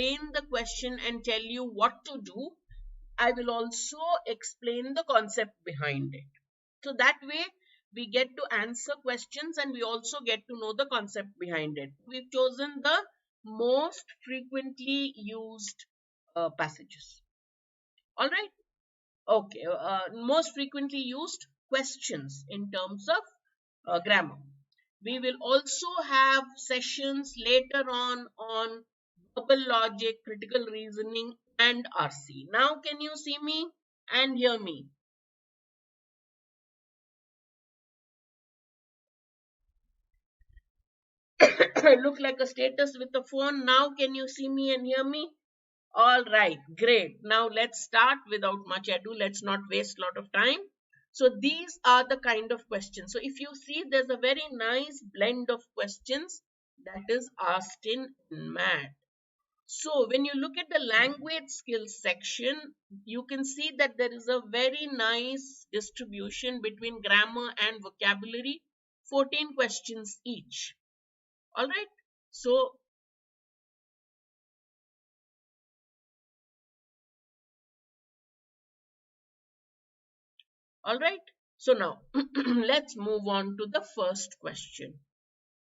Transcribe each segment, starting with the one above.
explain the question and tell you what to do, I will also explain the concept behind it. So that way we get to answer questions and we also get to know the concept behind it. We've chosen the most frequently used passages. All right. Okay. Most frequently used questions in terms of grammar. We will also have sessions later on verbal logic, critical reasoning, and RC. Now, can you see me and hear me? I look like a status with a phone. Now, can you see me and hear me? All right, great. Now, let's start without much ado. Let's not waste a lot of time. So, these are the kind of questions. So, if you see, there's a very nice blend of questions that is asked in NMAT. So, when you look at the language skills section, you can see that there is a very nice distribution between grammar and vocabulary, 14 questions each. All right. So, all right. So now let's move on to the first question.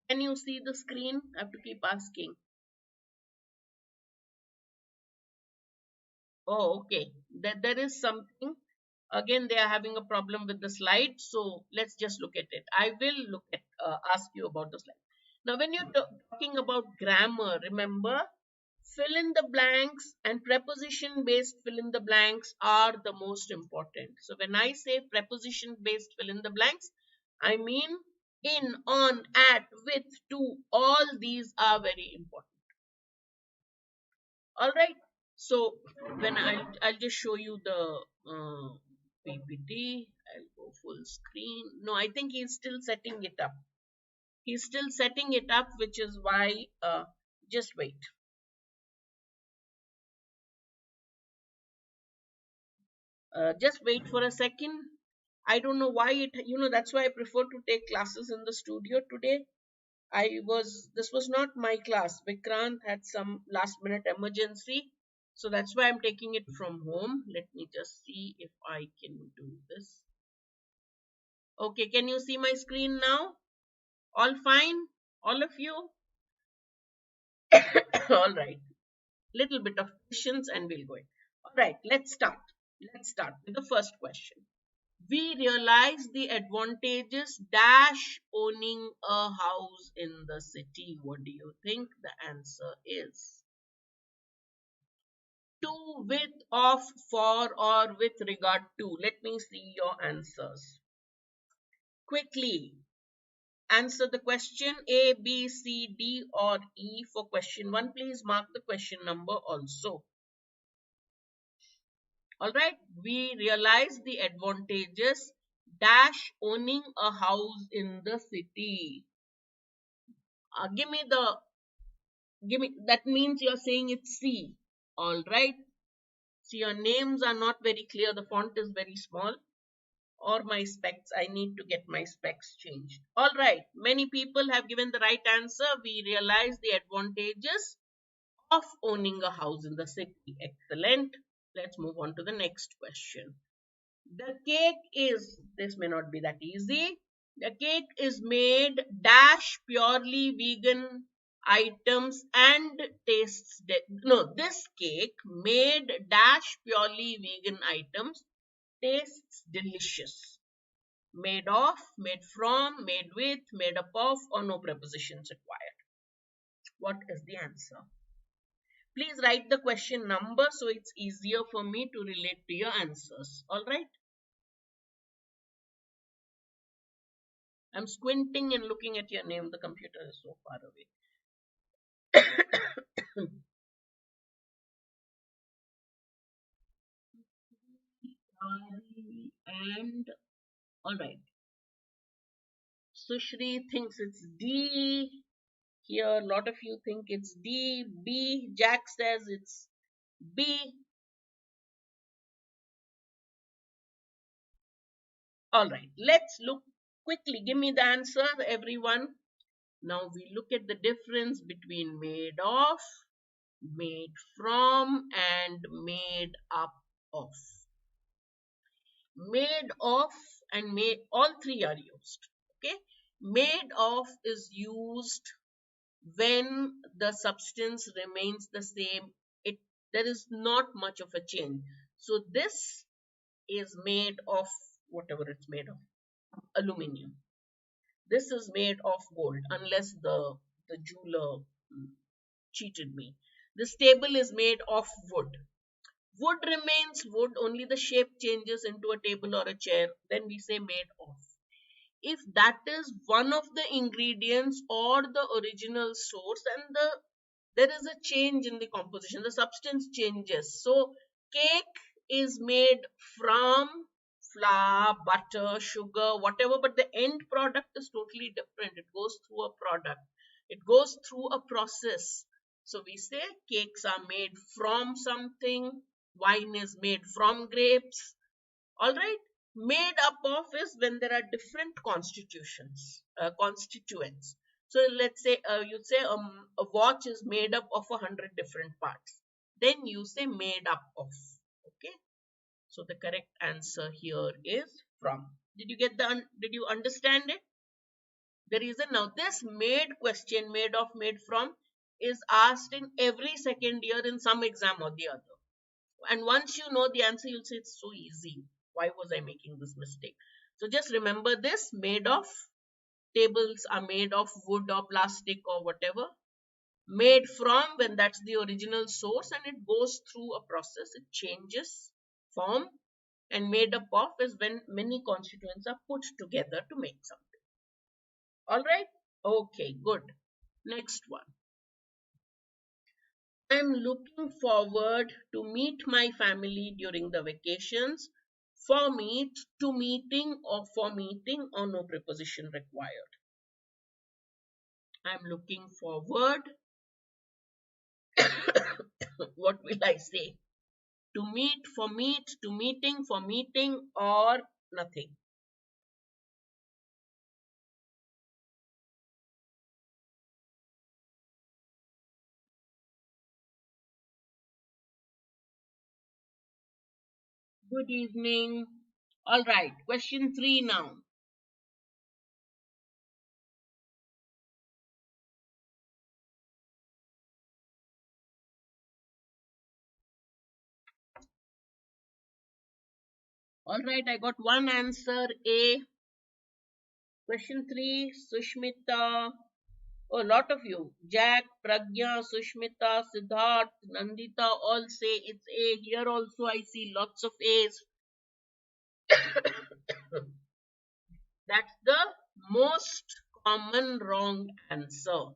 Can you see the screen? I have to keep asking. Oh, okay. There is something. Again, they are having a problem with the slide. So let's just look at it. I will ask you about the slide. Now, when you're talking about grammar, remember, fill in the blanks and preposition based fill in the blanks are the most important. So when I say preposition based fill in the blanks, I mean in, on, at, with, to, all these are very important. All right. So when I'll just show you the PPT. I'll go full screen. No, I think he's still setting it up. He's still setting it up, which is why just wait. Just wait for a second. I don't know why that's why I prefer to take classes in the studio today. This was not my class. Vikrant had some last minute emergency. So that's why I'm taking it from home. Let me just see if I can do this. Okay, can you see my screen now? All fine? All of you? All right. Little bit of patience and we'll go in. All right, let's start. Let's start with the first question. We realize the advantages dash owning a house in the city. What do you think the answer is? To, with, of, for, or with regard to. Let me see your answers. Quickly answer the question A, B, C, D, or E for question 1. Please mark the question number also. All right, we realize the advantages dash owning a house in the city. Give me that means you're saying it's C. All right. So your names are not very clear. The font is very small. Or my specs. I need to get my specs changed. All right. Many people have given the right answer. We realize the advantages of owning a house in the city. Excellent. Let's move on to the next question. The cake is, this may not be that easy. The cake is made dash purely vegan items and tastes, no, this cake made dash purely vegan items tastes delicious. Made of, made from, made with, made up of, or no prepositions required. What is the answer? Please write the question number so it's easier for me to relate to your answers. All right. I'm squinting and looking at your name. The computer is so far away. And all right. Sushri thinks it's D. Here, a lot of you think it's D. B. Jack says it's B. All right. Let's look quickly. Give me the answer, everyone. Now we look at the difference between made of, Made from and made up of. Made of and made, all three are used. Okay. Made of is used when the substance remains the same. It There is not much of a change. So this is made of whatever it's made of. Aluminium. This is made of gold, unless the jeweler cheated me. This table is made of wood. Wood remains wood, only the shape changes into a table or a chair. Then we say made of. If that is one of the ingredients or the original source, and there is a change in the composition, the substance changes. So cake is made from flour, butter, sugar, whatever, but the end product is totally different. It goes through a product, it goes through a process. So we say cakes are made from something, wine is made from grapes. All right. Made up of is when there are different constituents. So let's say you'd say a watch is made up of 100 different parts. Then you say made up of. Okay. So the correct answer here is from. Did you understand it? The reason now, this made question, made of, made from, is asked in every second year in some exam or the other. And once you know the answer, you'll say it's so easy. Why was I making this mistake? So just remember this: made of, tables are made of wood or plastic or whatever. Made from, when that's the original source and it goes through a process, it changes form. And made up of is when many constituents are put together to make something. All right? Okay, good. Next one. I'm looking forward to meet my family during the vacations. For meet, to meeting, or for meeting, or no preposition required. I'm looking forward. What will I say? To meet, for meet, to meeting, for meeting, or nothing. Good evening. All right, question 3 now. All right, I got one answer A. Question 3, Sushmita. Oh, a lot of you. Jack, Pragya, Sushmita, Siddharth, Nandita all say it's A. Here also I see lots of A's. That's the most common wrong answer.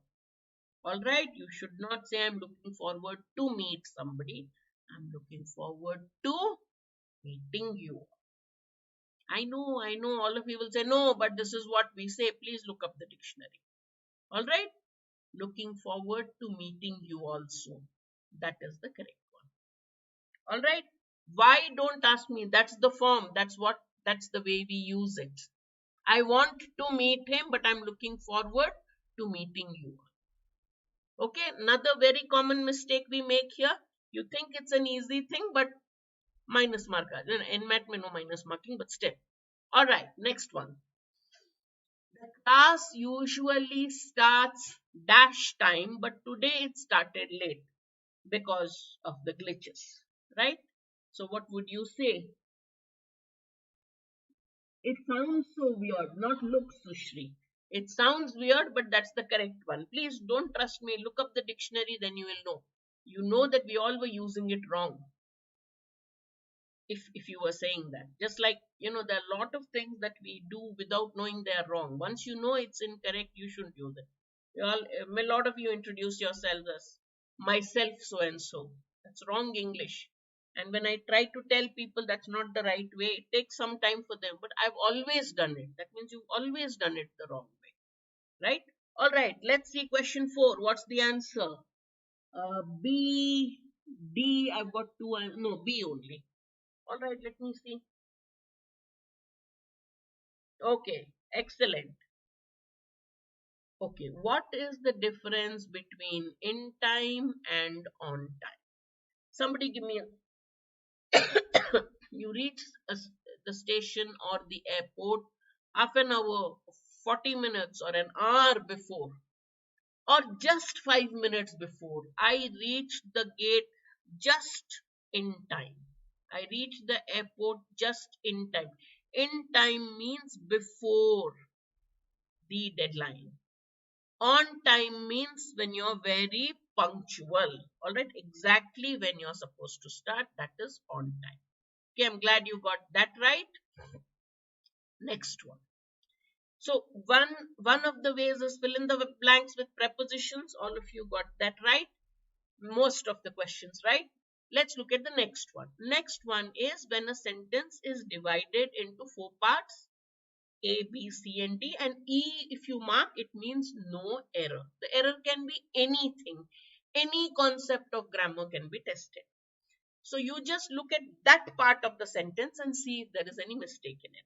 Alright, you should not say I'm looking forward to meet somebody. I'm looking forward to meeting you. I know, all of you will say no, but this is what we say. Please look up the dictionary. Alright, looking forward to meeting you also. That is the correct one. All right. Why don't ask me? That's the form. That's the way we use it. I want to meet him, but I'm looking forward to meeting you. Okay. Another very common mistake we make here. You think it's an easy thing, but minus mark. NMAT may no minus marking, but still. All right. Next one. The class usually starts dash time, but today it started late because of the glitches, right? So what would you say? It sounds so weird, not look, Sushri. It sounds weird, but that's the correct one. Please don't trust me. Look up the dictionary, then you will know. You know that we all were using it wrong. If you were saying that, just like there are a lot of things that we do without knowing they are wrong. Once you know it's incorrect, you shouldn't use it. You all, a lot of you introduce yourselves as myself so and so. That's wrong English. And when I try to tell people that's not the right way, it takes some time for them. But I've always done it. That means you've always done it the wrong way, right? All right. Let's see question 4. What's the answer? B, D. I've got two. No, B only. All right. Let me see. Okay. Excellent. Okay, what is the difference between in time and on time? Somebody give me you reach the station or the airport half an hour, 40 minutes, or an hour before, or just 5 minutes before. I reached the gate just in time. I reached the airport just in time. In time means before the deadline. On time means when you're very punctual. All right, exactly when you're supposed to start, that is on time. Okay, I'm glad you got that right. Next one. So one of the ways is fill in the blanks with prepositions. All of you got that right. Most of the questions right. Let's look at the next one. Next one is when a sentence is divided into four parts: A, B, C, and D. And E, if you mark, it means no error. The error can be anything. Any concept of grammar can be tested. So you just look at that part of the sentence and see if there is any mistake in it.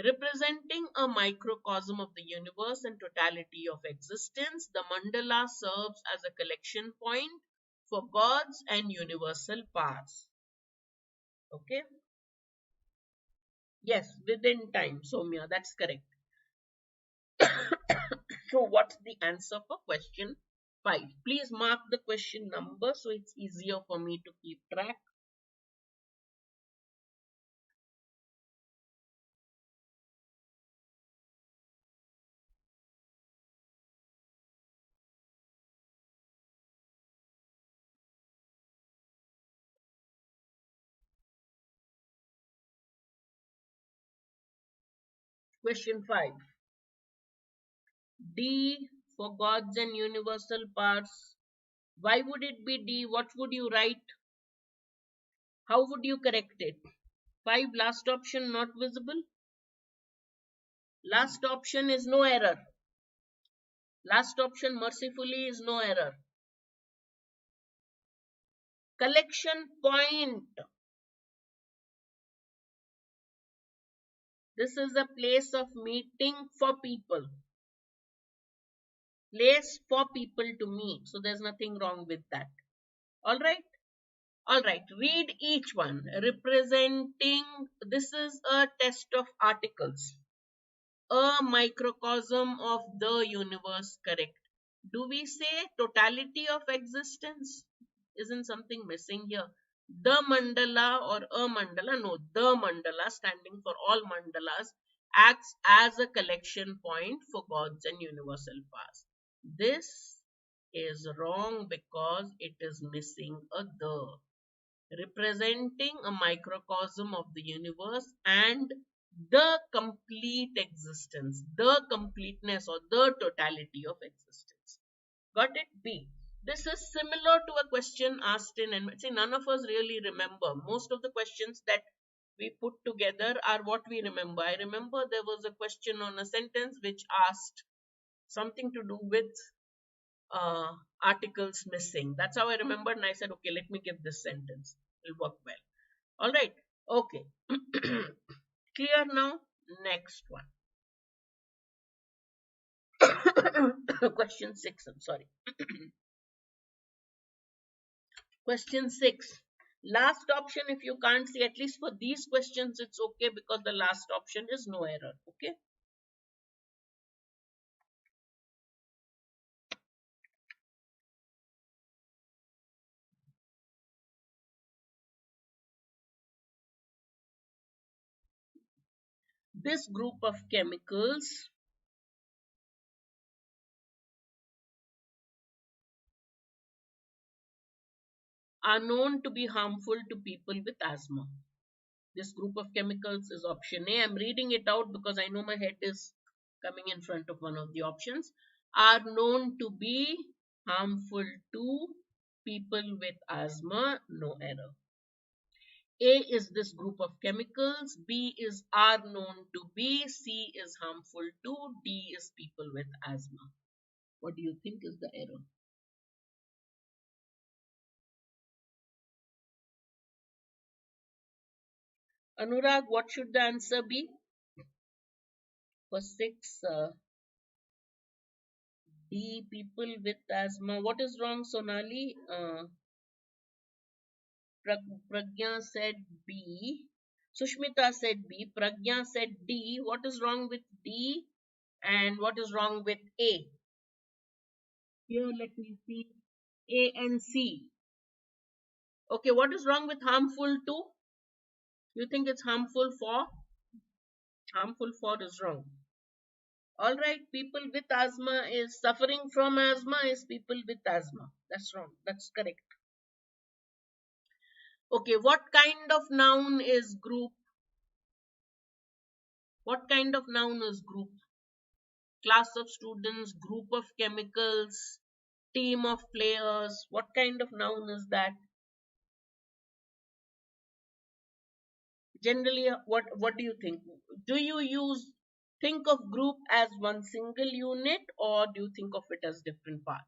Representing a microcosm of the universe and totality of existence, the mandala serves as a collection point for gods and universal powers. Okay? Yes, within time, Somya, that's correct. So, what's the answer for question 5? Please mark the question number so it's easier for me to keep track. Question 5. D for gods and universal powers. Why would it be D? What would you write? How would you correct it? 5, last option not visible. Last option is no error. Last option mercifully is no error. Collection point. This is a place of meeting for people. Place for people to meet. So there's nothing wrong with that. All right. All right. Read each one. Representing. This is a test of articles. A microcosm of the universe, correct. Do we say totality of existence? Isn't something missing here? The mandala or a mandala? No, the mandala, standing for all mandalas, acts as a collection point for gods and universal powers. This is wrong because it is missing a the, representing a microcosm of the universe and the complete existence, the completeness or the totality of existence. Got it? B. This is similar to a question asked in NMAT. See, none of us really remember. Most of the questions that we put together are what we remember. I remember there was a question on a sentence which asked something to do with articles missing. That's how I remembered, and I said, okay, let me give this sentence. It'll work well. All right. Okay. Clear now? Next one. Question 6. I'm sorry. Question 6. Last option, if you can't see, at least for these questions, it's okay because the last option is no error. Okay. This group of chemicals are known to be harmful to people with asthma. This group of chemicals is option A. I'm reading it out because I know my head is coming in front of one of the options. Are known to be harmful to people with asthma. No error. A is this group of chemicals. B is are known to be. C is harmful to. D is people with asthma. What do you think is the error? Anurag, what should the answer be? For 6, D, people with asthma. What is wrong, Sonali? Pragya said B. Sushmita said B. Pragya said D. What is wrong with D? And what is wrong with A? Here, let me see. A and C. Okay, what is wrong with harmful to? You think it's harmful for? Harmful for is wrong. All right, people with asthma is suffering from asthma is people with asthma. That's wrong. That's correct. Okay, what kind of noun is group? What kind of noun is group? Class of students, group of chemicals, team of players. What kind of noun is that? Generally, what do you think? Do you think of group as one single unit, or do you think of it as different parts?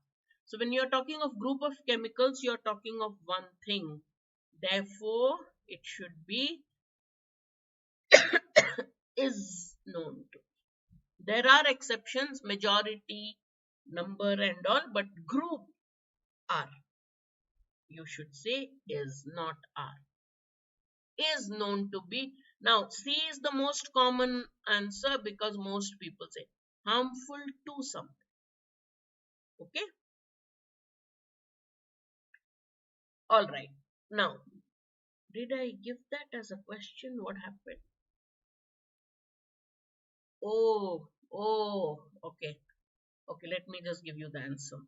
So when you're talking of group of chemicals, you're talking of one thing. Therefore, it should be is known to. There are exceptions, majority, number and all, but group are. You should say is, not are. Is known to be. Now, C is the most common answer because most people say harmful to something. Okay. All right. Now, did I give that as a question? What happened? Oh, okay. Okay, let me just give you the answer.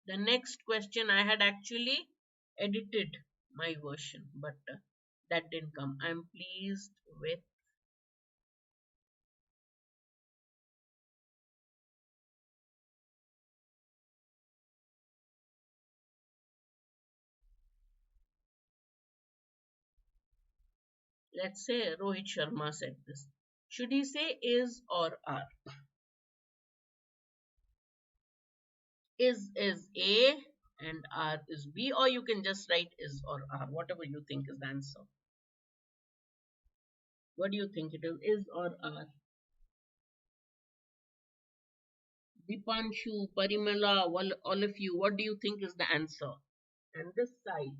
The next question I had actually edited my version, but that didn't come. I'm pleased with. Let's say Rohit Sharma said this. Should he say is or are? Is A and are is B, or you can just write is or are, whatever you think is the answer. What do you think it is or are? Dipanshu, Parimala, all of you, what do you think is the answer? And this side,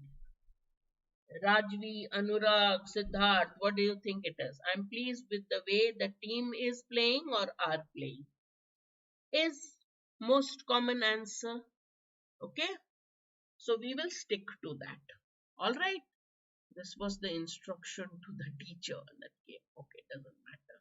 Rajvi, Anurag, Siddharth, what do you think it is? I'm pleased with the way the team is playing or are playing. Is most common answer. Okay, so we will stick to that. All right. This was the instruction to the teacher that came. Okay, doesn't matter.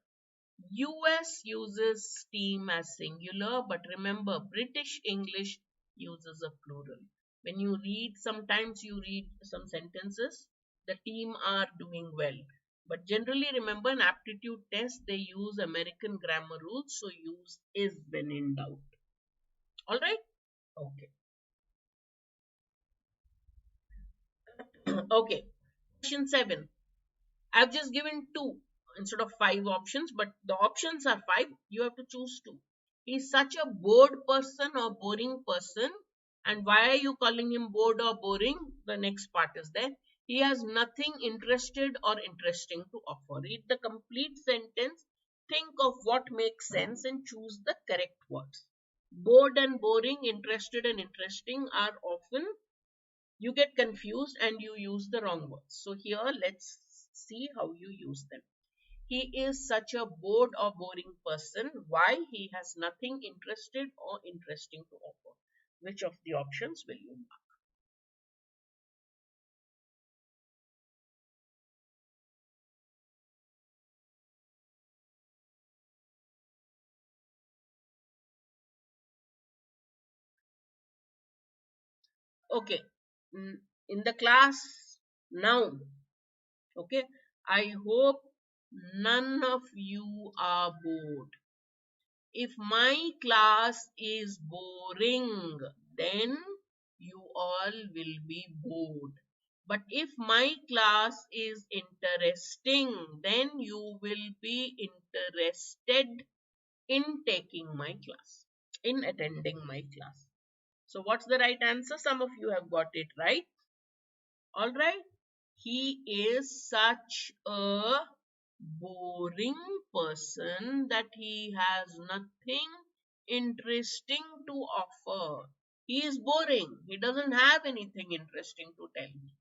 US uses steam as singular, but remember British English uses a plural. When you read, sometimes you read some sentences, the team are doing well. But generally, remember in aptitude test, they use American grammar rules, so use is when in doubt. All right? Okay. Okay. Question 7. I've just given 2 instead of 5 options, but the options are 5. You have to choose 2. He's such a bored person or boring person. And why are you calling him bored or boring? The next part is there. He has nothing interested or interesting to offer. Read the complete sentence. Think of what makes sense and choose the correct words. Bored and boring, interested and interesting are often, you get confused and you use the wrong words. So here, let's see how you use them. He is such a bored or boring person. Why? He has nothing interested or interesting to offer. Which of the options will you mark? Okay. In the class now, okay, I hope none of you are bored. If my class is boring, then you all will be bored. But if my class is interesting, then you will be interested in taking my class, in attending my class. So, what's the right answer? Some of you have got it right. All right. He is such a boring person that he has nothing interesting to offer. He is boring. He doesn't have anything interesting to tell me.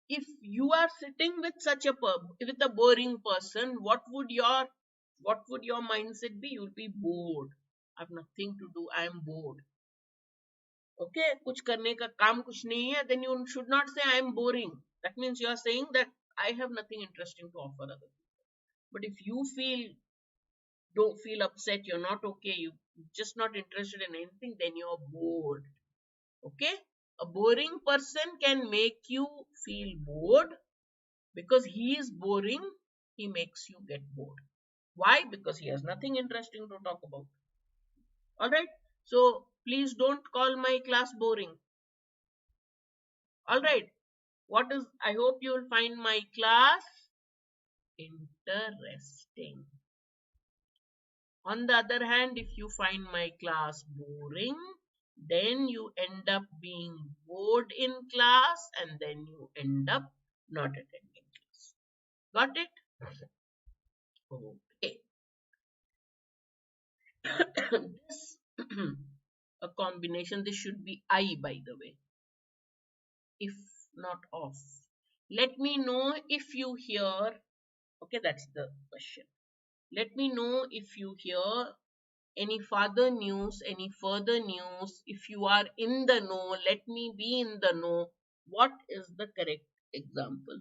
If you are sitting with such a with a boring person, what would your mindset be? You'll be bored. I have nothing to do. I am bored. Okay, कुछ करने का काम कुछ नहीं है. Then you should not say I am boring. That means you are saying that I have nothing interesting to offer other people. But if you don't feel upset, you're not okay, you're just not interested in anything, then you're bored. Okay, a boring person can make you feel bored. Because he is boring, he makes you get bored. Why? Because he has nothing interesting to talk about. All right, so please don't call my class boring. All right, I hope you will find my class interesting. On the other hand, if you find my class boring, then you end up being bored in class and then you end up not attending class. Got it? Okay. This a combination. This should be I, by the way, if not of. Let me know if you hear. Okay, that's the question. Let me know if you hear any further news, any further news. If you are in the know, let me be in the know. What is the correct example?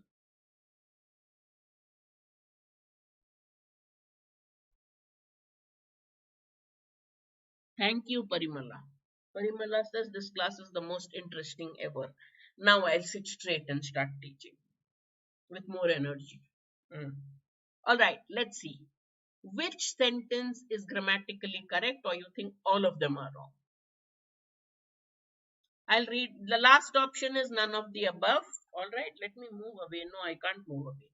Thank you, Parimala. Parimala says this class is the most interesting ever. Now I'll sit straight and start teaching with more energy. All right, let's see. Which sentence is grammatically correct, or you think all of them are wrong? I'll read. The last option is none of the above. All right, let me move away. No, I can't move away.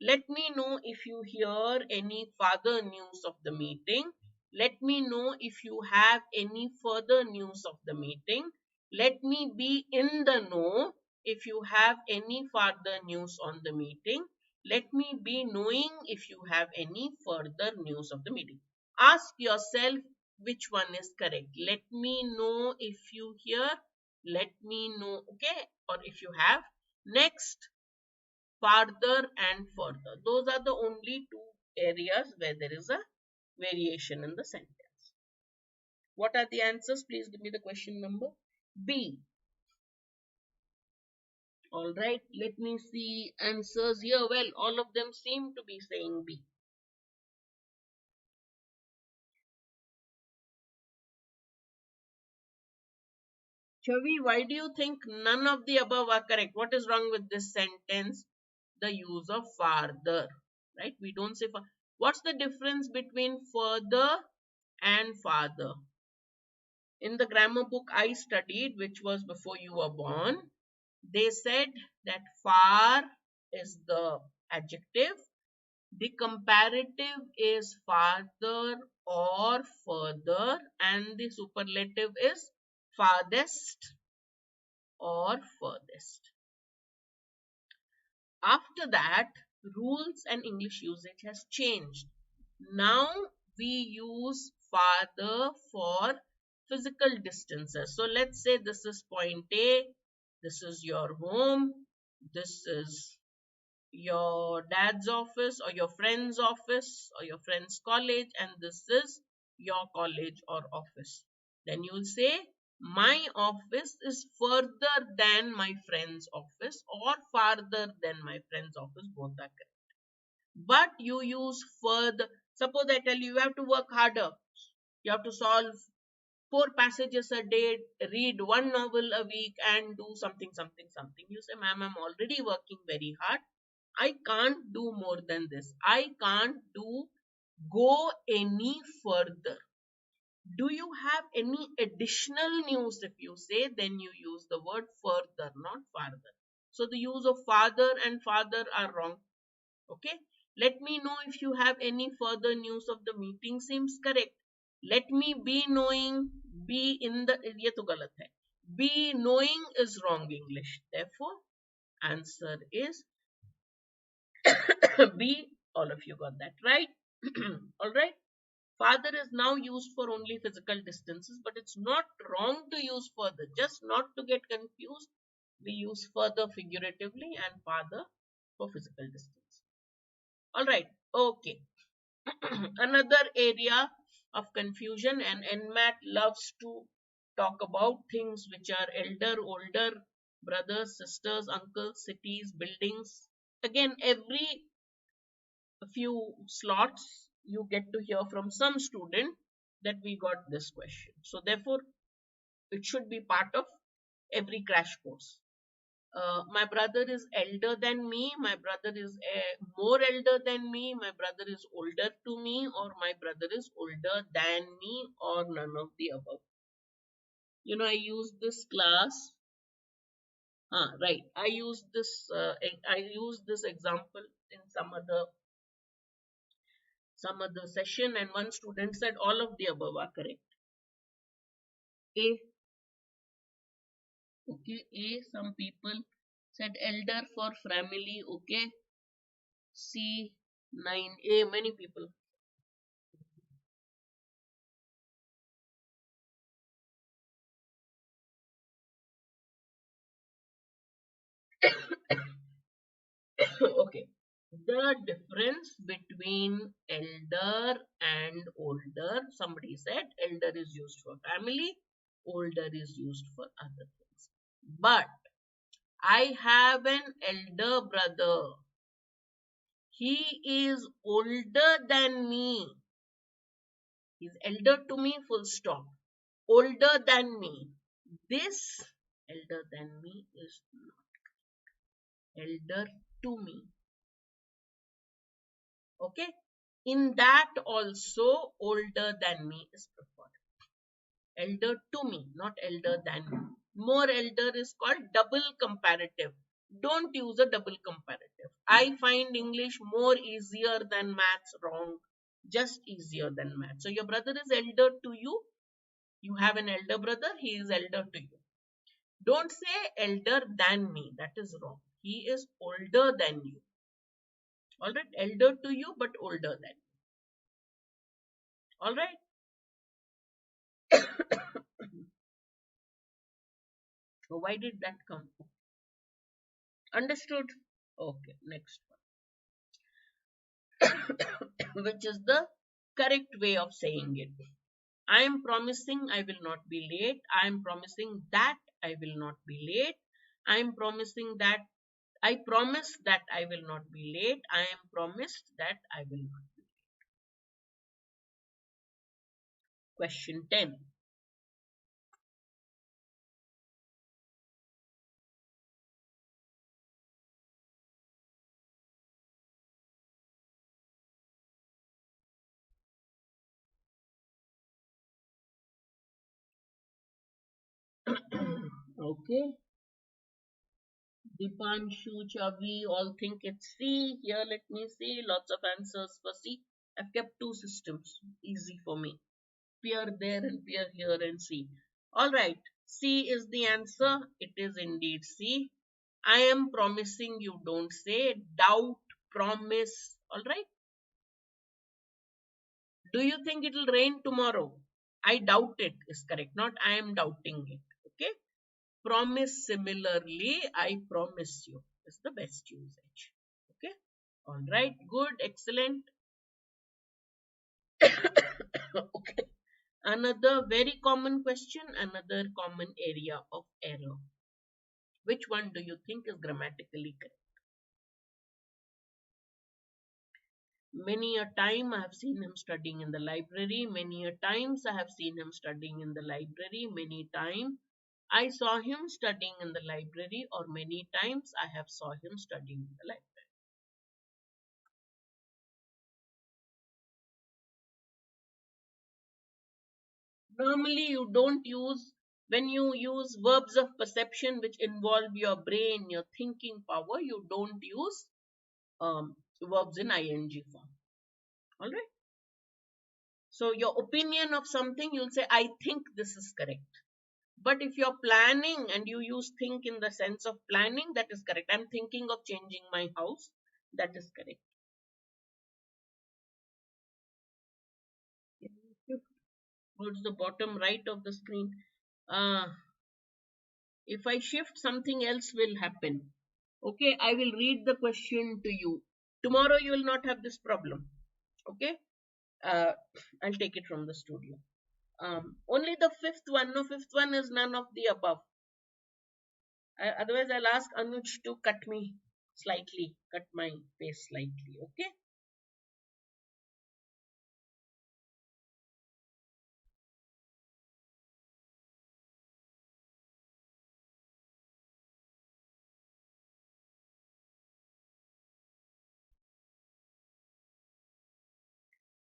Let me know if you hear any further news of the meeting. Let me know if you have any further news of the meeting. Let me be in the know if you have any further news on the meeting. Let me be knowing if you have any further news of the meeting. Ask yourself which one is correct. Let me know if you hear. Let me know, okay, or if you have. Next, farther and further. Those are the only two areas where there is a variation in the sentence. What are the answers? Please give me the question number. B. All right, let me see answers here. Well, all of them seem to be saying B. Chavi, why do you think none of the above are correct? What is wrong with this sentence? The use of farther, right? We don't say far. What's the difference between further and farther? In the grammar book I studied, which was before you were born, they said that far is the adjective, the comparative is farther or further, and the superlative is farthest or furthest. After that, rules and English usage has changed. Now we use farther for physical distances. So let's say this is point A, this is your home, this is your dad's office or your friend's office or your friend's college, and this is your college or office. Then you'll say my office is further than my friend's office or farther than my friend's office. Both are correct. But you use further. Suppose I tell you you have to work harder. You have to solve 4 passages a day, read 1 novel a week, and do something, something, something. You say, ma'am, I'm already working very hard. I can't do more than this. I can't go any further. Do you have any additional news? If you say, then you use the word further, not farther. So the use of father and father are wrong. Okay. Let me know if you have any further news of the meeting seems correct. Let me be knowing, be in the, ये तो गलत है. Be knowing is wrong English. Therefore, answer is B. All of you got that right. All right. Father is now used for only physical distances, but it's not wrong to use further. Just not to get confused, we use further figuratively and father for physical distance. All right. Okay. Another area of confusion, and NMAT loves to talk about things which are elder, older, brothers, sisters, uncles, cities, buildings. Again, every few slots you get to hear from some student that we got this question. So therefore, it should be part of every crash course. My brother is elder than me, my brother is more elder than me, my brother is older to me, or my brother is older than me, or none of the above. I use this class. Right. I use this example in some other session, and one student said all of the above are correct. A, okay, A, some people said elder for family, okay. C, 9A, many people. Okay. The difference between elder and older, somebody said elder is used for family, older is used for other things. But I have an elder brother. He is older than me. He's elder to me, full stop. Older than me. This elder than me is not elder to me. Okay. In that also, older than me is preferred. Elder to me, not elder than me. More elder is called double comparative. Don't use a double comparative. I find English more easier than maths. Wrong. Just easier than maths. So your brother is elder to you. You have an elder brother. He is elder to you. Don't say elder than me. That is wrong. He is older than you. Alright. Elder to you, but older than. Alright. So why did that come? Understood? Okay, next one. Which is the correct way of saying it. I am promising I will not be late. I am promising that I will not be late. I am promising that I promise that I will not be late. I am promised that I will not be late. Question 10. Okay. Dipanshu, Chavi, all think it's C. Here, let me see. Lots of answers for C. I've kept two systems. Easy for me. Peer there and peer here and C. Alright. C is the answer. It is indeed C. I am promising you don't say. Doubt, promise. Alright. Do you think it will rain tomorrow? I doubt it is correct. Not I am doubting it. Okay. Promise similarly. I promise you is the best usage. Okay. All right. Good. Excellent. Okay. Another very common question. Another common area of error. Which one do you think is grammatically correct? Many a time I have seen him studying in the library. Many a times I have seen him studying in the library. Many times I saw him studying in the library, or many times I have saw him studying in the library. Normally you don't use, when you use verbs of perception which involve your brain, your thinking power, you don't use verbs in ing form. All right. So your opinion of something, you'll say, I think this is correct. But if you're planning and you use think in the sense of planning, that is correct. I'm thinking of changing my house. That is correct. Towards the bottom right of the screen. Uh, if I shift, something else will happen. Okay, I will read the question to you. Tomorrow you will not have this problem. Okay, uh, I'll take it from the studio. Only the fifth one. No, fifth one is none of the above. Otherwise, I'll ask Anuj to cut me slightly, cut my face slightly. Okay.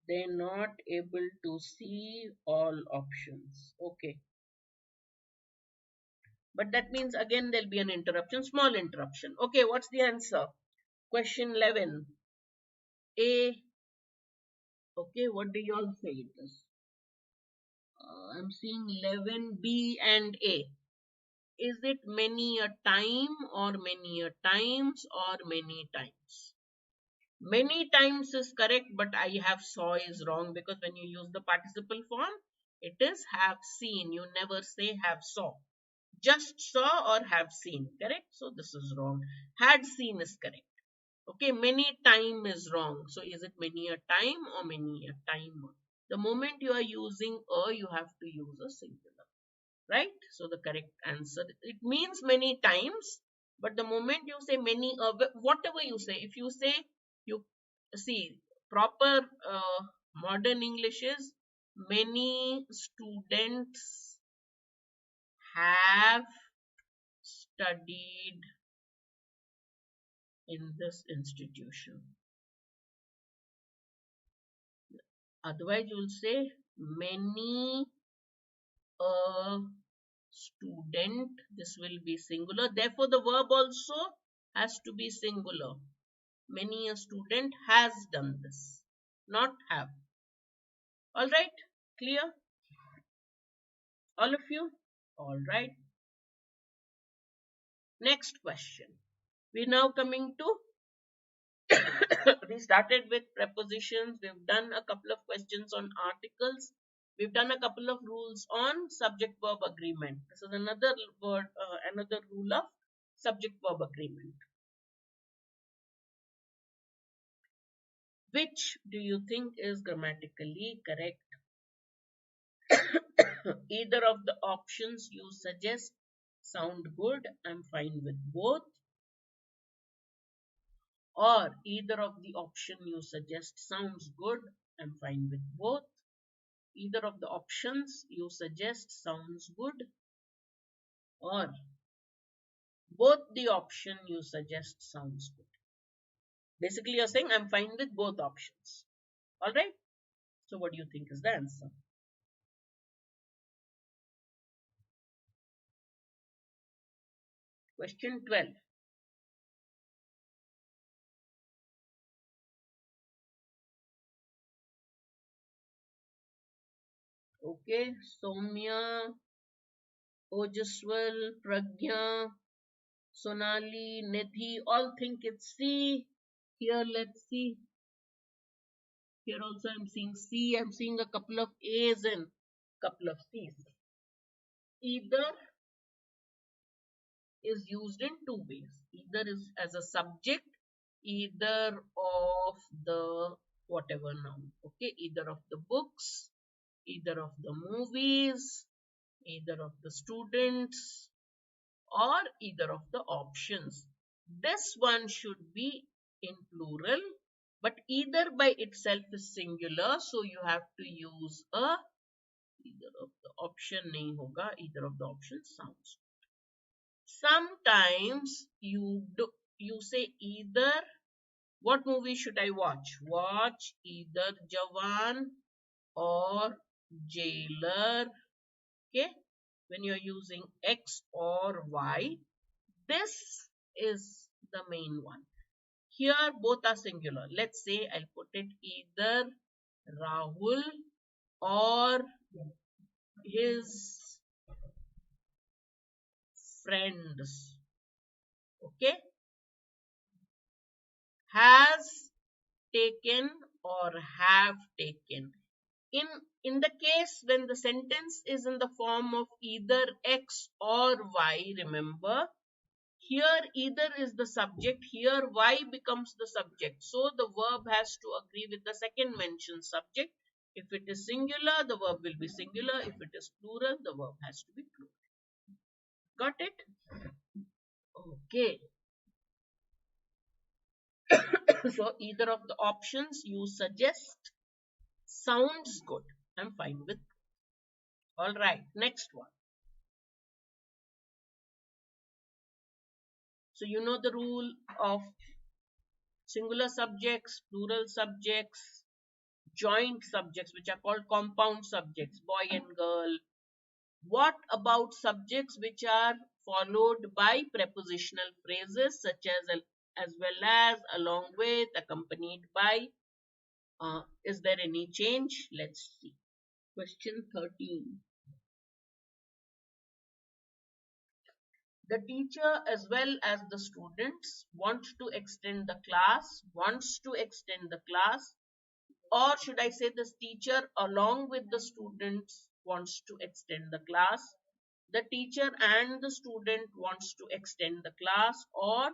They're not able to see all options. Okay. But that means again there'll be an interruption, small interruption. Okay, what's the answer? Question 11. A. Okay, what do you all say it is? I'm seeing 11, B and A. Is it many a time or many a times or many times? Many times is correct, but I have saw is wrong because when you use the participle form, it is have seen. You never say have saw. Just saw or have seen, correct? So this is wrong. Had seen is correct. Okay, many time is wrong. So is it many a time or many a time? The moment you are using a, you have to use a singular, right? So the correct answer, it means many times, but the moment you say many, whatever you say, if you say, you see, proper modern English is many students have studied in this institution. Otherwise, you will say many a student. This will be singular. Therefore, the verb also has to be singular. Many a student has done this, not have. All right, clear? All of you? All right. Next question. We're now coming to we started with prepositions. We've done a couple of questions on articles. We've done a couple of rules on subject verb agreement. This is another word, another rule of subject verb agreement. Which do you think is grammatically correct? Either of the options you suggest sound good. I'm fine with both. Or either of the option you suggest sounds good. I'm fine with both. Either of the options you suggest sounds good, or both the option you suggest sounds good. Basically, you're saying I'm fine with both options. All right. So, what do you think is the answer? Question 12. Okay. Soumya, Ojaswal, Pragya, Sonali, Nidhi all think it's C. Here, let's see. Here also I'm seeing C. I'm seeing a couple of A's and couple of C's. Either is used in two ways. Either is as a subject, either of the whatever noun. Okay, either of the books, either of the movies, either of the students, or either of the options. This one should be in plural, but either by itself is singular, so you have to use a either of the option nahi hoga, either of the options sounds. Sometimes you say either what movie should I watch? Watch either Jawan or Jailer. Okay, when you're using X or Y, this is the main one. Here both are singular. Let's say I'll put it either Rahul or his friends. Okay, has taken or have taken. In the case when the sentence is in the form of either X or Y, remember, here either is the subject, here Y becomes the subject. So the verb has to agree with the second mentioned subject. If it is singular, the verb will be singular. If it is plural, the verb has to be plural. Got it? Okay. So either of the options you suggest sounds good. I'm fine with. All right. Next one. So you know the rule of singular subjects, plural subjects, joint subjects, which are called compound subjects, boy and girl. What about subjects which are followed by prepositional phrases such as well as, along with, accompanied by? Is there any change? Let's see. Question 13. The teacher as well as the students wants to extend the class, or should I say this teacher along with the students wants to extend the class, the teacher and the student wants to extend the class, or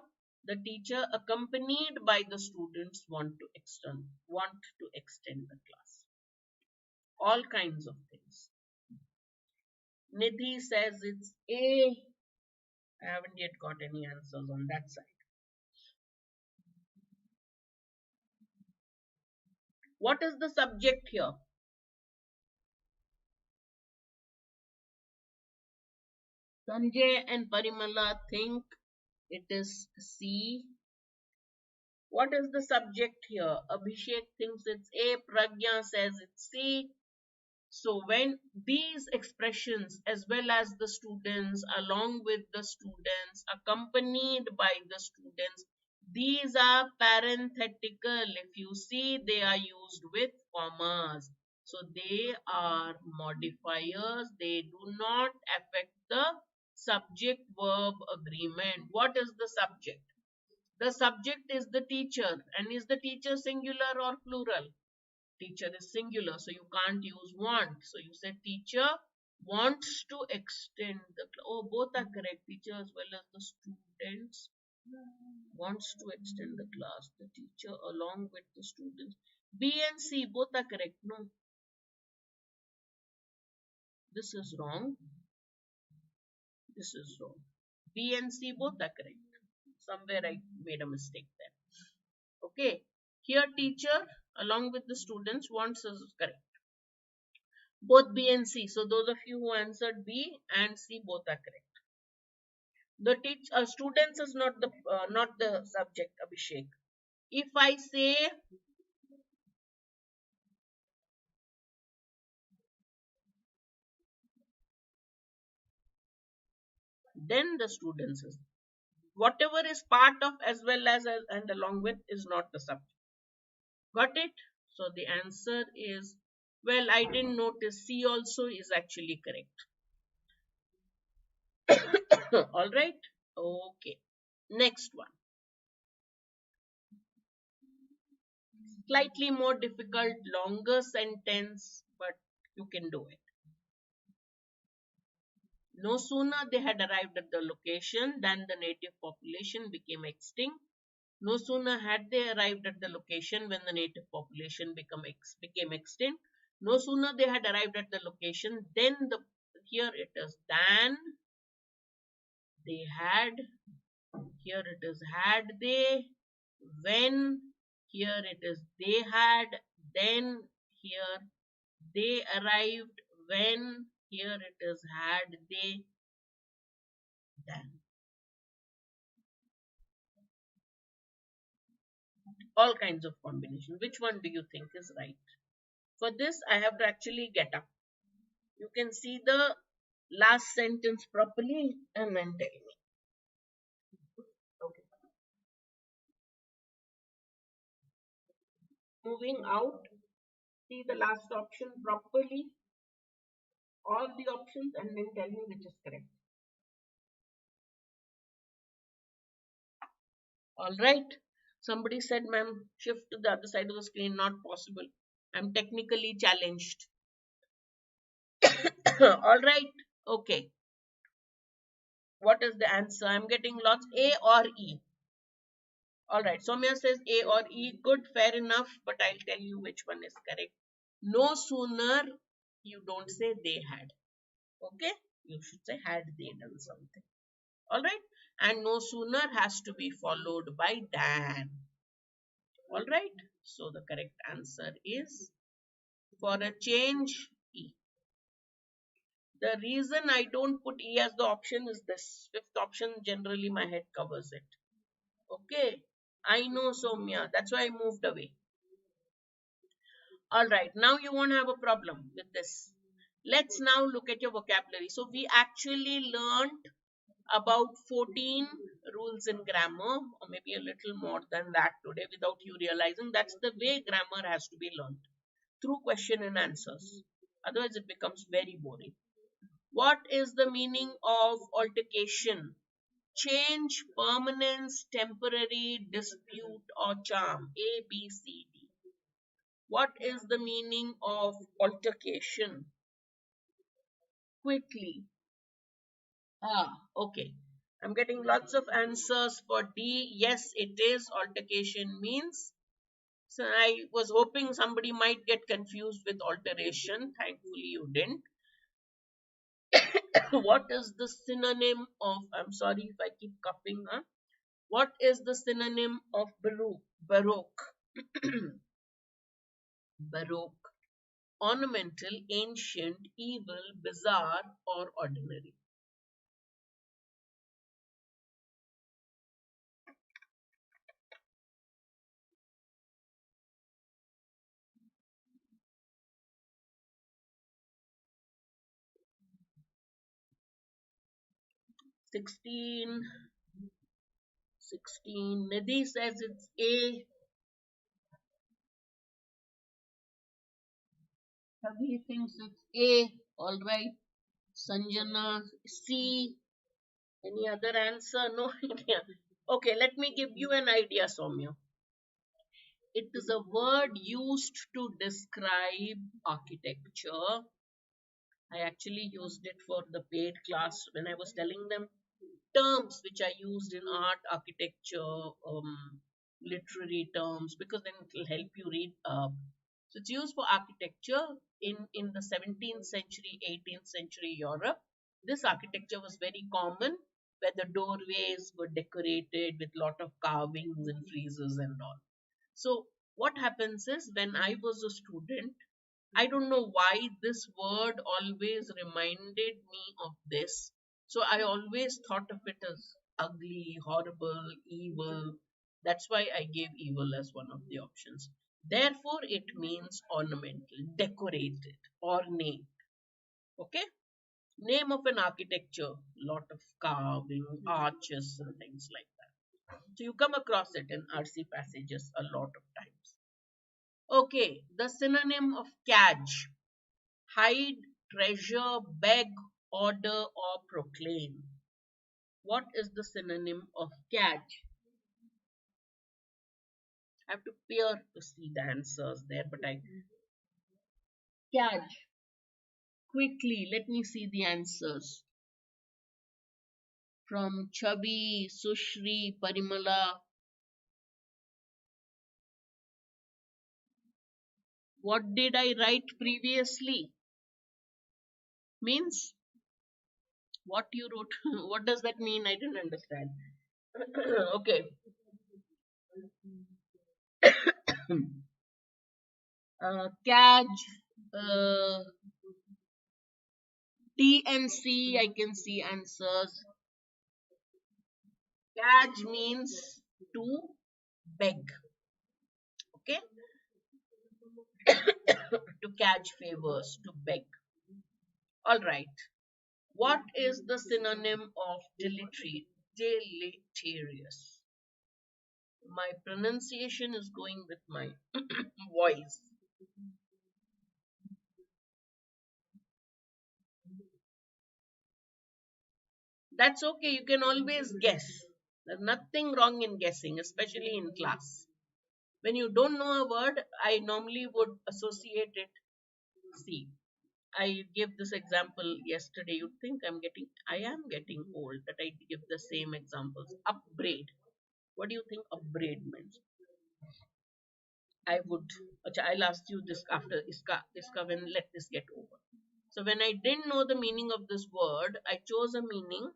the teacher accompanied by the students want to extend the class. All kinds of things. Nidhi says it's A. I haven't yet got any answers on that side. What is the subject here? Sanjay and Parimala think it is C. What is the subject here? Abhishek thinks it's A. Pragya says it's C. So when these expressions as well as the students, along with the students, accompanied by the students, these are parenthetical. If you see, they are used with commas. So they are modifiers. They do not affect the subject verb agreement. What is the subject? The subject is the teacher. And is the teacher singular or plural? Teacher is singular, so you can't use want. So you said teacher wants to extend the class. Oh, both are correct. Teacher as well as the students wants to extend the class. The teacher along with the students. B and C both are correct. No, this is wrong. This is wrong. B and C both are correct. Somewhere I made a mistake there. Okay. Here teacher along with the students wants is correct. Both B and C. So those of you who answered B and C both are correct. The students is not the subject, Abhishek. If I say then the students is whatever is part of as well as and along with is not the subject. Got it? So the answer is, well, I didn't notice C also is actually correct. All right. Okay. Next one. Slightly more difficult, longer sentence, but you can do it. No sooner they had arrived at the location than the native population became extinct. No sooner had they arrived at the location when the native population became extinct. No sooner they had arrived at the location, then here it is than they had, here it is had they, when, here it is they had, then, here they arrived, when, here it is had they, then. All kinds of combinations. Which one do you think is right? For this, I have to actually get up. You can see the last sentence properly and then tell me. Okay. Moving out, see the last option properly, all the options, and then tell me which is correct. All right. Somebody said, ma'am, shift to the other side of the screen. Not possible. I'm technically challenged. All right. Okay. What is the answer? I'm getting lots. A or E. All right. Soumya says A or E. Good, fair enough. But I'll tell you which one is correct. No sooner you don't say they had. Okay. You should say had they done something. All right. And no sooner has to be followed by than. All right. So the correct answer is for a change E. The reason I don't put E as the option is this fifth option. Generally, my head covers it. Okay. I know, Soumya. That's why I moved away. All right. Now you won't have a problem with this. Let's now look at your vocabulary. So we actually learned about 14 rules in grammar, or maybe a little more than that today without you realizing. That's the way grammar has to be learned, through question and answers. Otherwise, it becomes very boring. What is the meaning of altercation? Change, permanence, temporary, dispute, or charm. A, B, C, D. What is the meaning of altercation? Quickly. Okay. I'm getting lots of answers for D. Yes, it is. Altercation means. So I was hoping somebody might get confused with alteration. Thankfully, you didn't. What is the synonym of, I'm sorry if I keep coughing, huh? What is the synonym of Baroque? Baroque. Baroque. Ornamental, ancient, evil, bizarre, or ordinary. 16. 16. Nidhi says it's A. Ravi thinks it's A. All right. Sanjana, C. Any other answer? No idea. Okay, let me give you an idea, Soumya. It is a word used to describe architecture. I actually used it for the paid class when I was telling them terms which are used in art, architecture, literary terms, because then it will help you read. So it's used for architecture in the 17th century, 18th century Europe. This architecture was very common, where the doorways were decorated with lot of carvings and friezes and all. So what happens is when I was a student, I don't know why this word always reminded me of this. So I always thought of it as ugly, horrible, evil. That's why I gave evil as one of the options. Therefore, it means ornamental, decorated, ornate. Okay? Name of an architecture, lot of carving, arches, and things like that. So you come across it in RC passages a lot of times. Okay, the synonym of catch: hide, treasure, beg, order, or proclaim. What is the synonym of catch? I have to peer to see the answers there, but I catch. Quickly, let me see the answers. From Chabi, Sushri, Parimala. What did I write previously? Means what you wrote. What does that mean? I didn't understand. Okay. Caj, T and C, I can see answers. Caj means to beg. Okay. To catch favors, to beg. All right. What is the synonym of deleterious? My pronunciation is going with my voice. That's okay. You can always guess. There's nothing wrong in guessing, especially in class. When you don't know a word, I normally would associate it. See, I gave this example yesterday. You'd think I am getting old that I give the same examples. Upbraid. What do you think upbraid means? I would, Acha, I'll ask you this after iska when let this get over. So when I didn't know the meaning of this word, I chose a meaning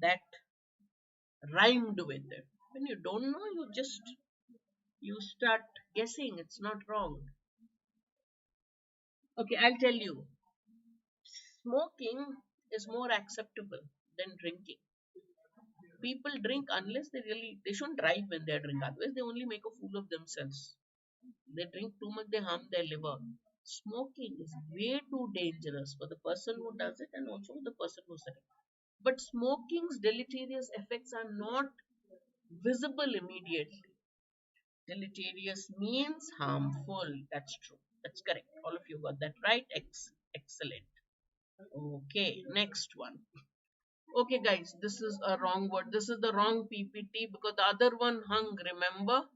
that rhymed with it. When you don't know, you start guessing. It's not wrong. Okay, I'll tell you. Smoking is more acceptable than drinking. People drink unless they shouldn't drive when they drink. Otherwise, they only make a fool of themselves. They drink too much, they harm their liver. Smoking is way too dangerous for the person who does it and also the person who's it. But smoking's deleterious effects are not visible immediately. Deleterious means harmful. That's true. That's correct. All of you got that right. Excellent. Okay, next one. Okay, guys, this is a wrong word. This is the wrong PPT because the other one hung. Remember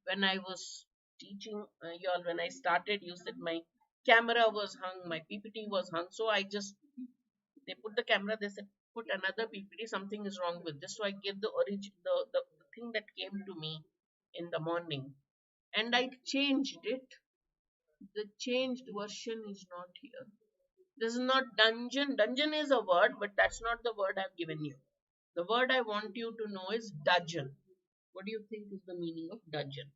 when I was teaching y'all, when I started, you said my camera was hung, my PPT was hung. So they put the camera, they said, put another PPT, something is wrong with this. So I gave the thing that came to me in the morning and I changed it. The changed version is not here. This is not dungeon. Dungeon is a word, but that's not the word I've given you. The word I want you to know is dudgeon. What do you think is the meaning of dudgeon?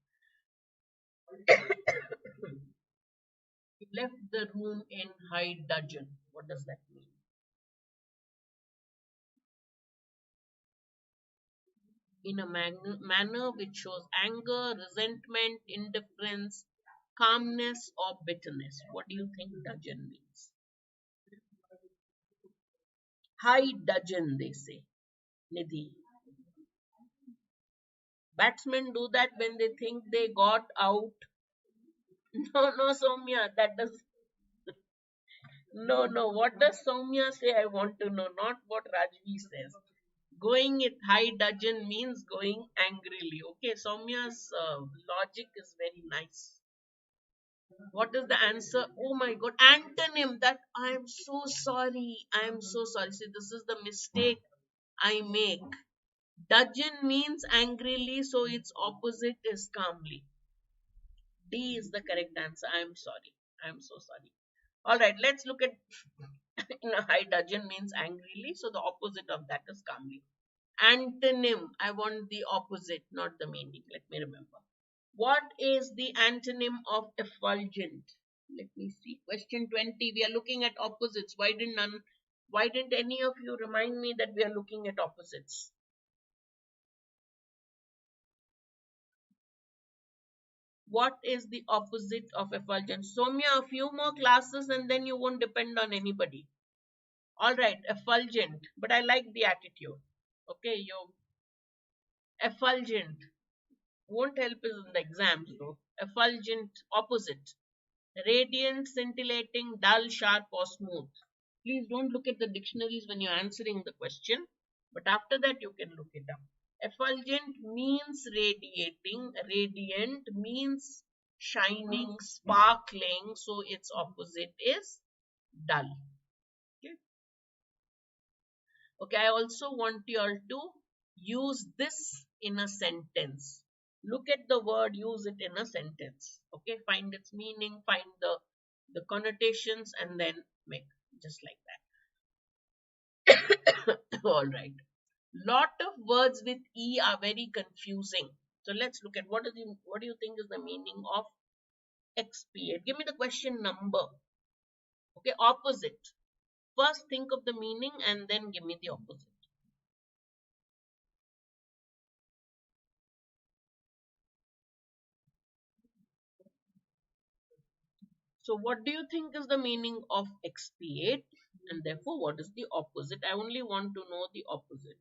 He left the room in high dudgeon. What does that mean? In a manner which shows anger, resentment, indifference, calmness, or bitterness. What do you think dudgeon means? High dudgeon, they say. Nidhi. Batsmen do that when they think they got out. No, no, Soumya, that does. No, no. What does Soumya say? I want to know, not what Rajvi says. Going it high dudgeon means going angrily. Okay, Soumya's logic is very nice. What is the answer? Oh my god, antonym. That I am so sorry. I am so sorry. See, this is the mistake I make. Dudgeon means angrily, so its opposite is calmly. D is the correct answer. I am sorry. I am so sorry. All right, let's look at in a high dudgeon means angrily, so the opposite of that is calmly. Antonym. I want the opposite, not the meaning. Let me remember. What is the antonym of effulgent? Let me see. Question 20. We are looking at opposites. Why didn't any of you remind me that we are looking at opposites? What is the opposite of effulgent? Soumya, a few more classes and then you won't depend on anybody. All right, effulgent. But I like the attitude. Okay, you effulgent. Won't help us in the exams though. Effulgent, opposite. Radiant, scintillating, dull, sharp, or smooth. Please don't look at the dictionaries when you're answering the question, but after that you can look it up. Effulgent means radiating, radiant means shining, sparkling, so its opposite is dull. Okay, okay, I also want you all to use this in a sentence. Look at the word, use it in a sentence. Okay, find its meaning, find the connotations, and then make just like that. All right. Lot of words with E are very confusing. So let's look at what do you think is the meaning of expiate? Give me the question number. Okay, opposite. First think of the meaning and then give me the opposite. So what do you think is the meaning of expiate? And therefore, what is the opposite? I only want to know the opposite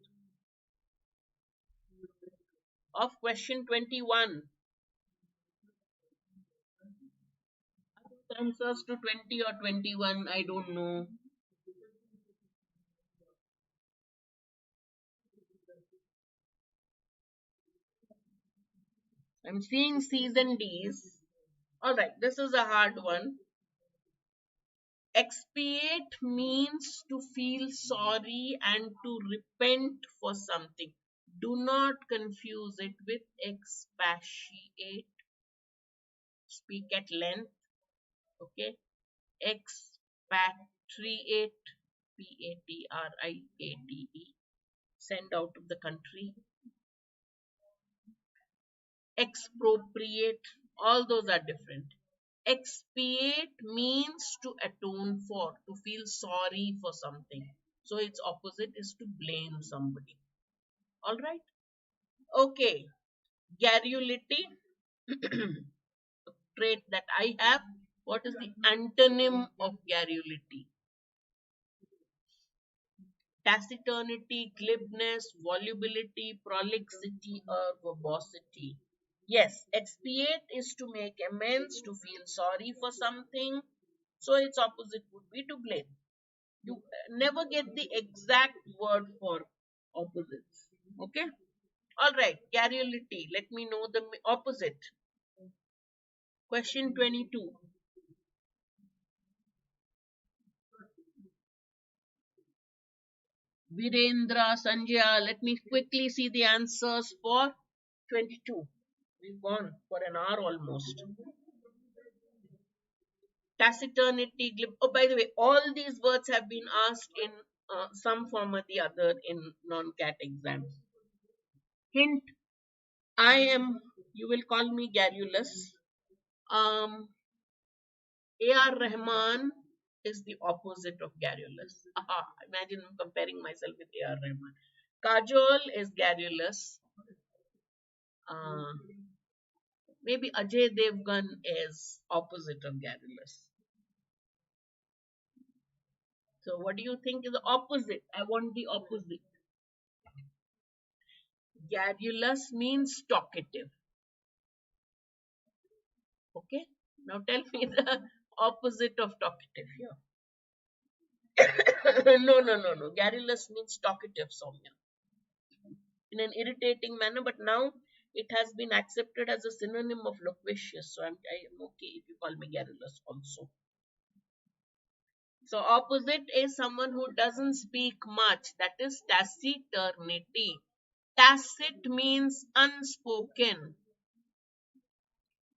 of question 21. Answers to 20 or 21, I don't know. I'm seeing C's and D's. All right, this is a hard one. Expiate means to feel sorry and to repent for something. Do not confuse it with expatiate, speak at length, okay? Expatriate, Patriate, send out of the country. Expropriate, all those are different. Expiate means to atone for, to feel sorry for something. So its opposite is to blame somebody. All right. Okay. Garrulity, trait that I have. What is the antonym of garrulity? Taciturnity, glibness, volubility, prolixity, or verbosity. Yes, expiate is to make amends, to feel sorry for something. So its opposite would be to blame. You never get the exact word for opposites. Okay? Alright, garrulity. Let me know the opposite. Question 22. Virendra, Sanjaya, let me quickly see the answers for 22. We've gone for an hour almost. Taciturnity, oh, by the way, all these words have been asked in some form or the other in non-CAT exams. Hint, I am, you will call me garrulous. A.R. Rahman is the opposite of garrulous. Aha, imagine I'm comparing myself with A.R. Rahman. Kajol is garrulous. Uh, Maybe Ajay Devgan is opposite of garrulous. So what do you think is the opposite? I want the opposite. Garrulous means talkative. Okay. Now tell me the opposite of talkative here. No. Garrulous means talkative, Soumya. In an irritating manner, but now it has been accepted as a synonym of loquacious. So I am okay if you call me garrulous also. So opposite is someone who doesn't speak much. That is taciturnity. Tacit means unspoken.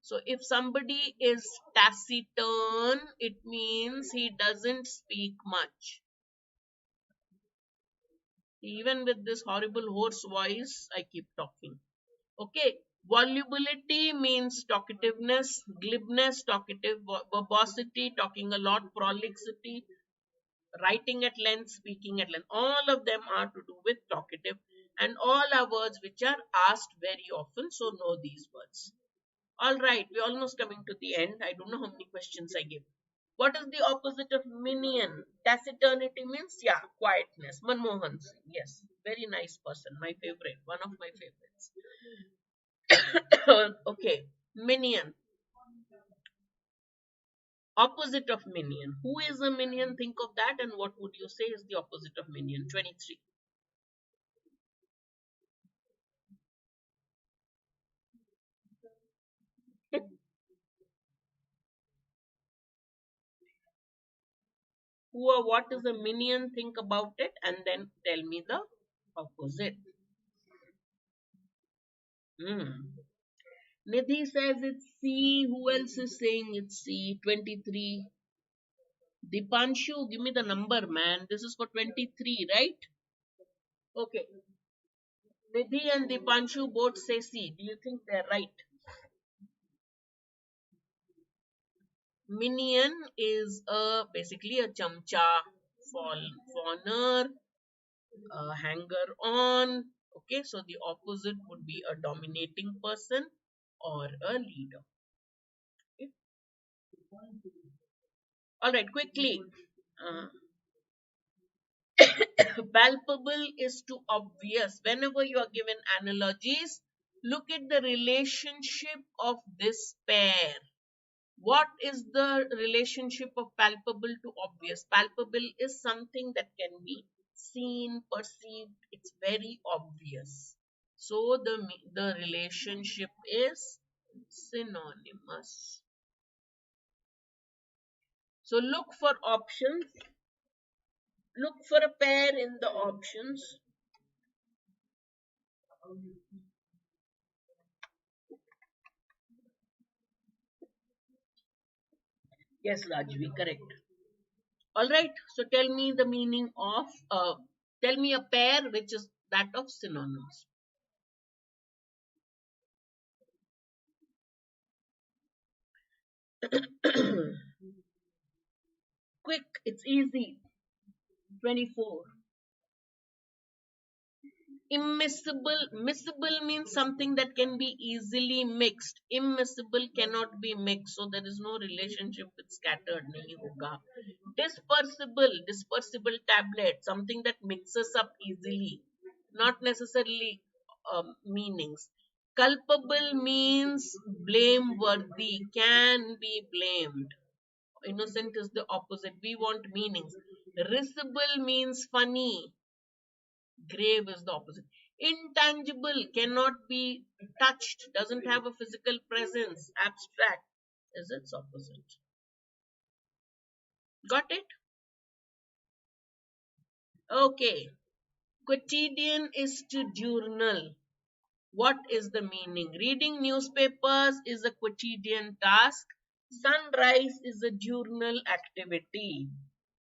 So if somebody is taciturn, it means he doesn't speak much. Even with this horrible hoarse voice, I keep talking. Okay. Volubility means talkativeness, glibness, talkative, verbosity, talking a lot, prolixity, writing at length, speaking at length. All of them are to do with talkative, and all are words which are asked very often. So know these words. All right, we're almost coming to the end. I don't know how many questions I give. What is the opposite of minion? Taciturnity means, yeah, quietness. Manmohan Singh, yes, very nice person. My favorite, one of my favorites. Okay, minion. Opposite of minion. Who is a minion? Think of that, and what would you say is the opposite of minion? 23. Who or what is a minion? Think about it, and then tell me the opposite. Hmm. Nidhi says it's C. Who else is saying it's C? 23. Dipanshu, give me the number, man. This is for 23, right? Okay. Nidhi and Dipanshu both say C. Do you think they're right? Minion is basically a chamcha, fawner, a hanger on. Okay, so the opposite would be a dominating person or a leader. Okay. All right, quickly. Uh, Palpable is to obvious. Whenever you are given analogies, look at the relationship of this pair. What is the relationship of palpable to obvious? Palpable is something that can be seen, perceived. It's very obvious. So the relationship is synonymous. So look for options. Look for a pair in the options. Yes, Rajvi, correct. All right. So tell me the meaning of, tell me a pair which is that of synonyms. Quick, it's easy. 24. Immiscible. Miscible means something that can be easily mixed. Immiscible cannot be mixed, so there is no relationship with scattered. Nahi hoga. Dispersible tablet, something that mixes up easily, not necessarily meanings. Culpable means blameworthy, can be blamed. Innocent is the opposite. We want meanings. Risible means funny. Grave is the opposite. Intangible, cannot be touched, doesn't have a physical presence. Abstract is its opposite. Got it? Okay. Quotidian is to diurnal. What is the meaning? Reading newspapers is a quotidian task. Sunrise is a diurnal activity.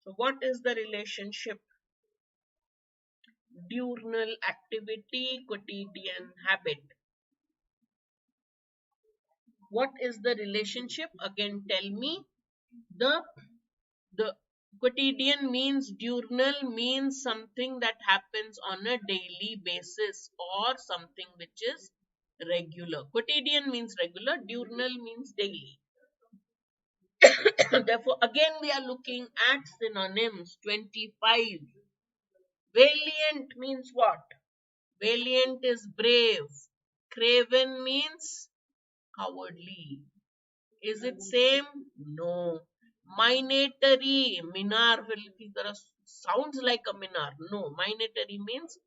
So, what is the relationship? Diurnal activity, quotidian habit. What is the relationship? Again, tell me. The the quotidian means diurnal means something that happens on a daily basis or something which is regular. Quotidian means regular, diurnal means daily. Therefore, again we are looking at synonyms. 25. Valiant means what? Valiant is brave. Craven means cowardly. Is it same? No. Minatory, minar sounds like a minar. No, minatory means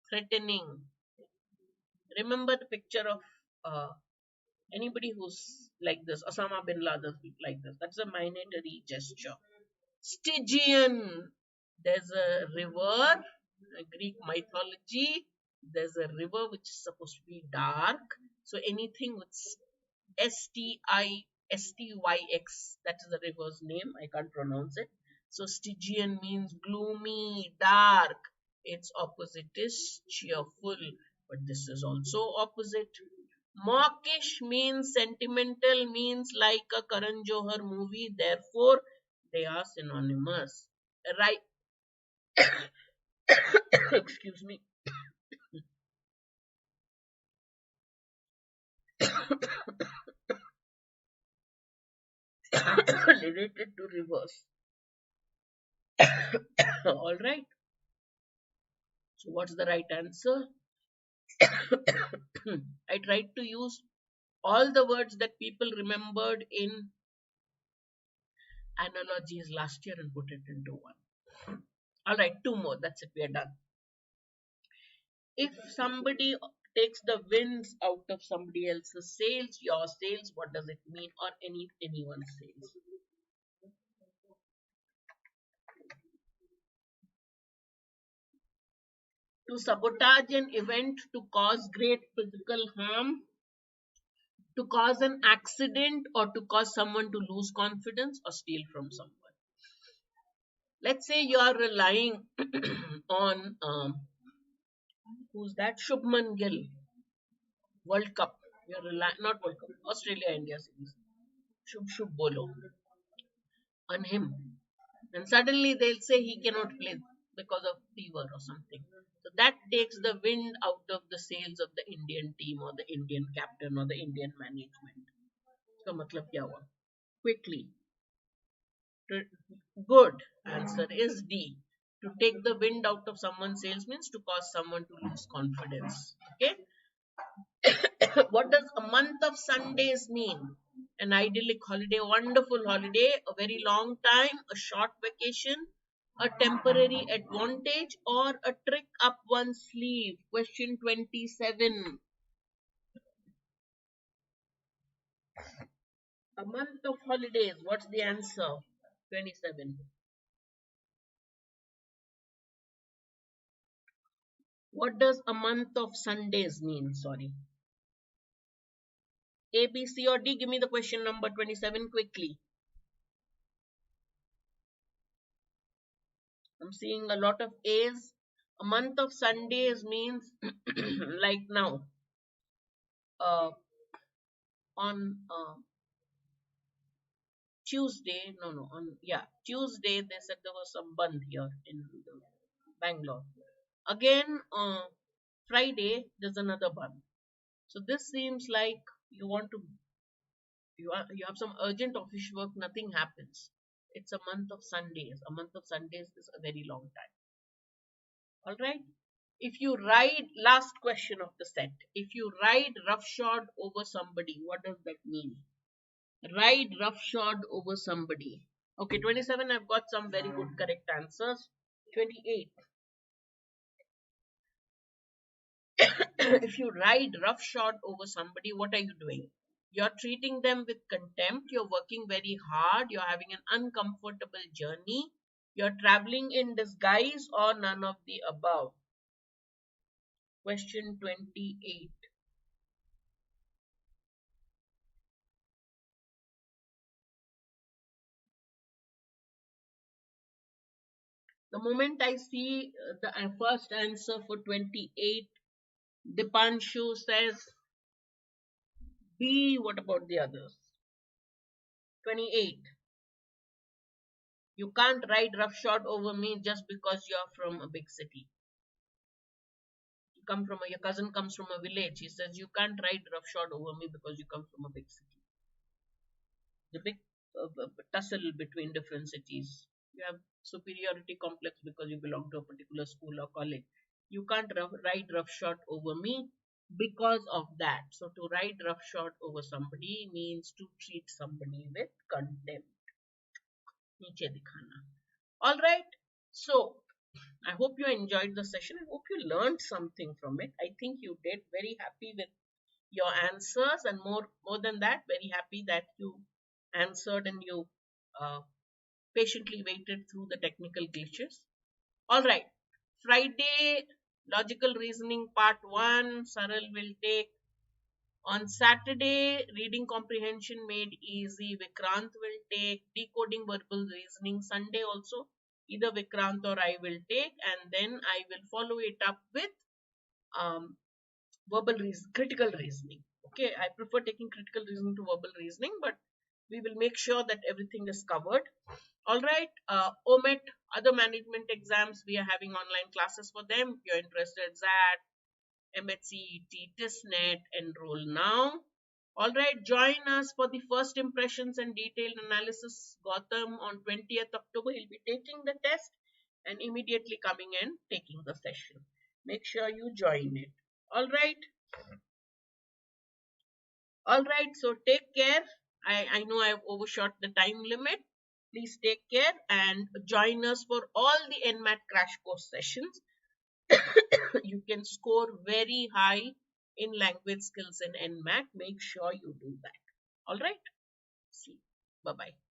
threatening. Remember the picture of anybody who's like this, Osama bin Laden like this. That's a minatory gesture. Stygian, there's a river, Greek mythology. There's a river which is supposed to be dark. So anything with Styx, that is the river's name. I can't pronounce it. So Stygian means gloomy, dark. Its opposite is cheerful, but this is also opposite. Mawkish means sentimental, means like a Karan Johar movie. Therefore, they are synonymous. Right? Excuse me. Related to rivers. All right. So, what's the right answer? I tried to use all the words that people remembered in analogies last year and put it into one. All right, two more. That's it. We are done. If somebody takes the winds out of somebody else's sails, your sails, what does it mean? Or anyone's sails? To sabotage an event, to cause great physical harm, to cause an accident, or to cause someone to lose confidence or steal from someone. Let's say you are relying on who's that? Shubman Gill, World Cup. You're relying, not World Cup, Australia India series. Shub Bolo on him. And suddenly they'll say he cannot play because of fever or something. So that takes the wind out of the sails of the Indian team or the Indian captain or the Indian management. So, matlab kya hua? Quickly. Good. Answer is D. To take the wind out of someone's sails means to cause someone to lose confidence. Okay. What does a month of Sundays mean? An idyllic holiday, a wonderful holiday, a very long time, a short vacation, a temporary advantage, or a trick up one's sleeve. Question 27. A month of holidays. What's the answer? 27. What does a month of Sundays mean? Sorry. A, B, C, or D? Give me the question number 27 quickly. I'm seeing a lot of A's. A month of Sundays means like now. Uh, on Tuesday, Tuesday they said there was some band here in Bangalore. Again, Friday there's another band. So this seems like you want to you have some urgent office work, nothing happens. It's a month of Sundays. A month of Sundays is a very long time. All right. If you ride, last question of the set. If you ride roughshod over somebody, what does that mean? Ride roughshod over somebody. Okay, 27, I've got some very good correct answers. 28. If you ride roughshod over somebody, what are you doing? You're treating them with contempt. You're working very hard. You're having an uncomfortable journey. You're traveling in disguise or none of the above. Question 28. The moment I see the first answer for 28, Dipanshu says B. What about the others? 28. You can't ride roughshod over me just because you're from a big city. Your cousin comes from a village. He says, you can't ride roughshod over me because you come from a big city. The big tussle between different cities. You have superiority complex because you belong to a particular school or college. You can't ride roughshod over me because of that. So to ride roughshod over somebody means to treat somebody with contempt. Niche dikhana. All right. So I hope you enjoyed the session. I hope you learned something from it. I think you did. Very happy with your answers, and more than that, very happy that you answered and you uh, patiently waited through the technical glitches. All right. Friday, logical reasoning part 1, Saral will take. On Saturday, reading comprehension made easy, Vikrant will take. Decoding verbal reasoning, Sunday also, either Vikrant or I will take, and then I will follow it up with um, critical reasoning. Okay, I prefer taking critical reasoning to verbal reasoning, but we will make sure that everything is covered. All right, OMET, other management exams, we are having online classes for them. If you're interested, that MHCET, TISNET, enroll now. All right, join us for the first impressions and detailed analysis. Gautam on 20th October, he'll be taking the test and immediately coming and taking the session. Make sure you join it. All right. All right. So take care. I know I've overshot the time limit. Please take care and join us for all the NMAT crash course sessions. You can score very high in language skills in NMAT. Make sure you do that. All right. See. Bye bye.